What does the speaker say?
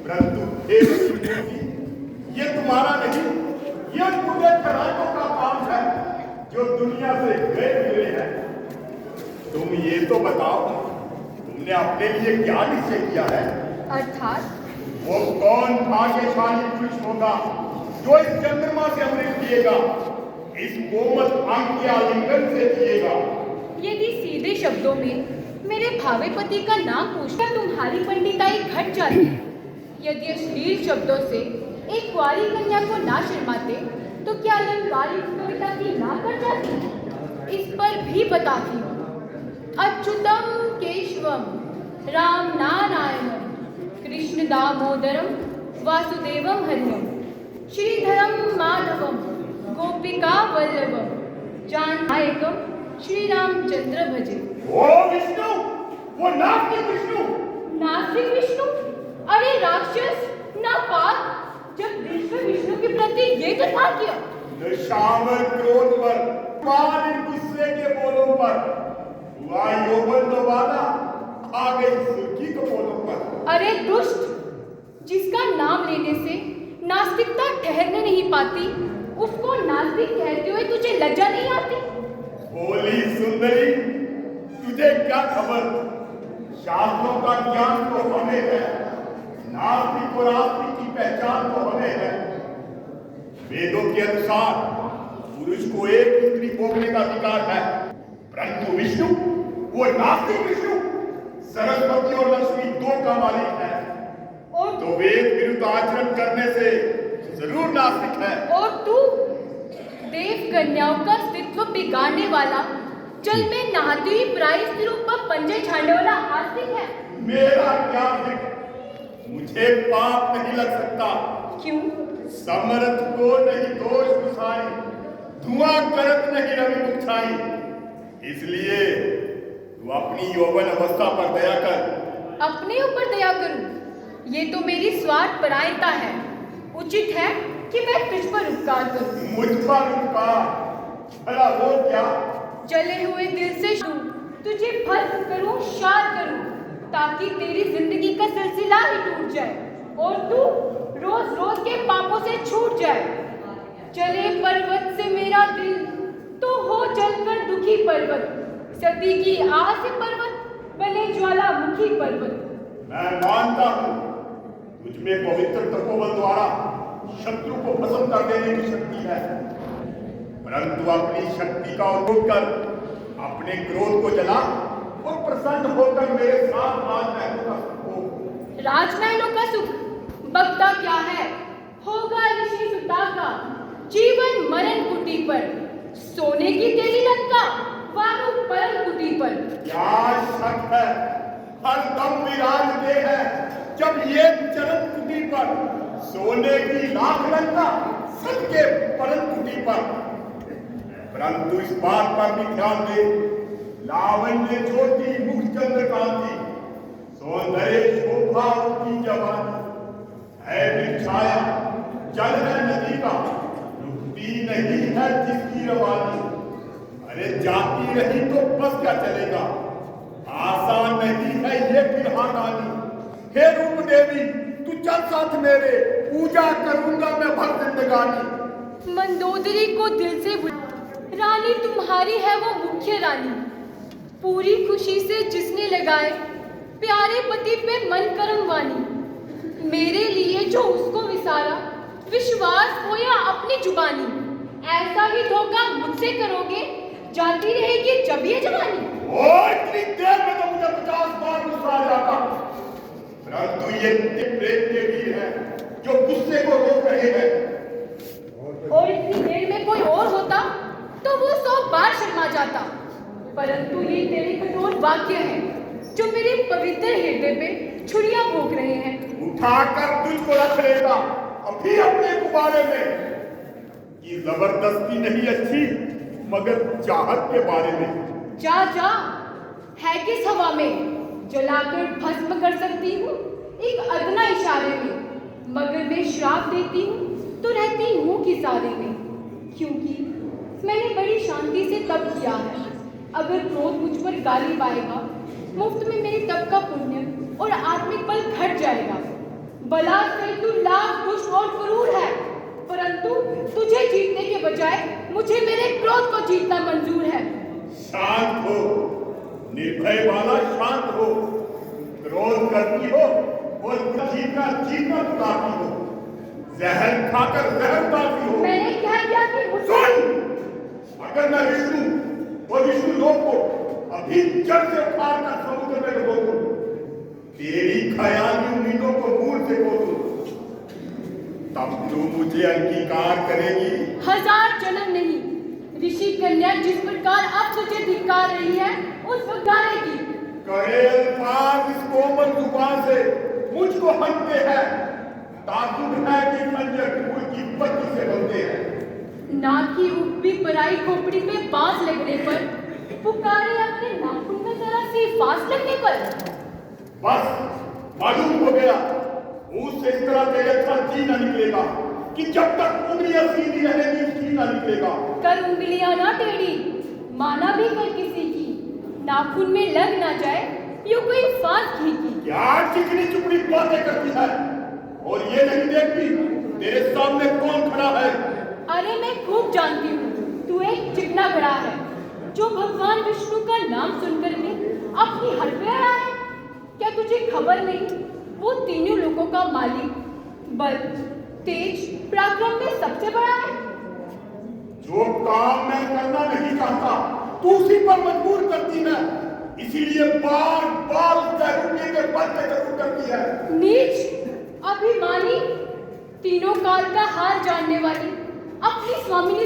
परंतु ये तुम्हारा नहीं, ये पूरे खराटों का काम है जो दुनिया से गए हुए हैं। तुम ये तो बताओ, तुमने अपने लिए क्या निश्चय किया है? अर्थात वो कौन भाग्यशाली पुरुष होगा जो इस चंद्रमा से अमृत पिएगा, इस कोमल अंग के आलिंगन से जिएगा? यदि सीधे शब्दों में मेरे भावे पति का नाम पूछकर तुम्हारी पंडिताई घट जाती, यदि अश्लील शब्दों से एक कुंवारी कन्या को ना शर्माते, तो क्या अलंकारिक कविता की ना कर जाती? इस पर भी बताती हूँ। अच्युतम केशवम राम नारायणम कृष्ण दामोदरम वासुदेवम हरियम श्रीधरम माधवम गोपिका वल्लभम जाननायकम श्री रामचंद्र भजे। ओ विष्णु, वो नास्तिक विष्णु। नास्तिक विष्णु? अरे राक्षस, नापाक! जब विश्व विष्णु के प्रति ये कथा किया, निशावर क्रोध पर, मान गुस्से के बोलों पर, हुआ यौवन दोबारा, आ गई सुर्खी के बोलों पर। अरे दुष्ट, जिसका नाम लेने से नास्तिकता ठहरने नहीं पाती, उसको नास्तिक कहते हुए तुझे लज्जा नहीं आती? बोली सुंदरी, तुझे क्या खबर? शास्त्रों का ज्ञान तो हमें है, नास्तिक और आस्तिक की पहचान तो हमें है। वेदों के अनुसार पुरुष को एक स्त्री भोगने का अधिकार है, परंतु विष्णु, वो नास्तिक विष्णु, सरस्वती और लक्ष्मी दो का मालिक है, और तो वेद विरुद्ध आचरण करने से जरूर नास्तिक है। और तू देव कन्याओं का अस्तित्व बिगाड़ने वाला, जल में नहाती हुई पराई स्त्रियों पर पंजे छाड़ने वाला आस्तिक है। मेरा क्या जिक्र, मुझे पाप नहीं लग सकता। क्यों? समर्थ को नहीं दोष गुसाई, धुआं करत नहीं रवि मुछाई। इसलिए तू अपनी यौवन अवस्था पर दया कर। अपने ऊपर दया करूं? ये तो मेरी स्वार्थ परायणता है। उचित है कि मैं तुझ पर उपकार करूं। मुझ पर उपकार? भला वो क्या? जले हुए दिल से तुझे भस्म करूं, शार करूं, ताकि तेरी जिंदगी का सिलसिला ही टूट जाए और तू रोज रोज के पापों से छूट जाए। चले पर्वत से मेरा दिल, तो हो चलकर दुखी पर्वत, सती की आह से पर्वत बने ज्वालामुखी पर्वत। मैं मानता हूँ तुझ में पवित्र तपोबल द्वारा शत्रु को भस्म कर देने की शक्ति है, परंतु अपनी शक्ति का उपयोग कर अपने क्रोध को जला और प्रसन्न होकर मेरे साथ राजमहलों का सुख हो। राजमहलों का सुख बकता क्या है? होगा ऋषि सुता का जीवन मरण कुटी पर, सोने की तेरी लंका वारु परम कुटी पर। क्या शक है, हर दम विराजते हैं जब ये चरण कुटी पर, सोने की लाख लंका सबके परम कुटी पर। परंतु इस बात पर भी ध्यान दे, लावण्य ज्योति मुख चंद्रकांति, सौंदर्य शोभा की जवानी, है छाया जल है नदी का, रुकती नहीं है जिसकी रवानी। अरे जाती रही तो बस क्या चलेगा, आसान नहीं है ये फिरहानी। हे रूप देवी, तू चल साथ मेरे, पूजा करूंगा मैं भर जिंदगानी। मंदोदरी को दिल से रानी तुम्हारी है वो मुख्य रानी, पूरी खुशी से जिसने लगाए प्यारे पति पे मन करम वानी। मेरे लिए जो उसको विसारा, विश्वास हो या अपनी जुबानी, ऐसा ही धोखा मुझसे करोगे, जाती रहेगी जब ये जवानी। और इतनी देर में तो मुझे 50 बार गुस्सा आ जाता, परंतु ये प्रेम के वीर हैं जो गुस्से को रोक रहे हैं। और इतनी देर में कोई और होता तो वो 100 बार शर्मा जाता, परंतु ये तेरे कठोर वाक्य हैं जो मेरे पवित्र हृदय पे छुरियां भोंक रहे हैं। उठाकर तुझको रख लेता अभी अपने गुब्बारे में, कि जबरदस्ती नहीं अच्छी मगर चाहत के बारे में। जा जा, है किस हवा में, जलाकर भस्म कर सकती हूँ एक अदना इशारे में, मगर मैं श्राप देती हूँ तो रहती हूँ किस आरे में। क्योंकि मैंने बड़ी शांति से तप किया है, अगर क्रोध मुझ पर गाली पाएगा, मुफ्त में मेरे तप का पुण्य और आत्मिक बल घट जाएगा। बला से तू लाख दुष्ट और क्रूर है, परंतु तुझे जीतने के बजाय मुझे मेरे क्रोध को जीतना मंजूर है। शांत हो, निर्भय वाला शांत हो। क्रोध करती हो और जीतना बुलाती हो। जहर खाकर जहर उतारती हो। मैंने क्या किया कि सुन! अगर मैं विष्णु और विष्णु लोक को अभी जड़ से उखाड़ कर समुद्र में डुबो दूं, तेरी ख्याली उम्मीदों को मूल से खो दूं, तब तू मुझे अंगीकार करेगी। 1000 जन्म नहीं, ऋषि कन्या जिस प्रकार अब तुझे धिक्कार रही है उस धिक्कारेगी। कड़े अल्फाज इस कोमल जुबान से मुझको हंसते हैं। ताजुब है कि खंजर फूल की पत्ती से बनते हैं। नाक की ऊपरी पराई खोपड़ी पे बांस लगने पर, पुकारे अपने नाखून में जरा सी फांस लगने पर। बस मालूम हो गया, मुंह से इस तरह तेरे घर जी न निकलेगा कि जब तक उंगलियां सीधी रहेगी जी न निकलेगा। कर उंगलियां ना टेढ़ी, माना भी कर किसी की, नाखून में लग ना जाए यूं कोई फांस घी की। क्या चिकनी चुपड़ी बातें करती है और ये नहीं देखती तेरे सामने कौन खड़ा है। अरे मैं खूब जानती हूँ, तू एक चिकना घड़ा है जो भगवान विष्णु का नाम सुनकर भी अपनी हट पे आया है। क्या तुझे खबर नहीं, वो तीनों लोगों का मालिक, बल, तेज, पराक्रम में सबसे बड़ा है। जो काम मैं करना नहीं चाहता तू उसी पर मजबूर करती है, इसीलिए बार बार उस दैरूपी के बल पे जरूर करती है। नीच, अभिमानी, तीनों काल का हाल जानने वाली, अपनी स्वामिनी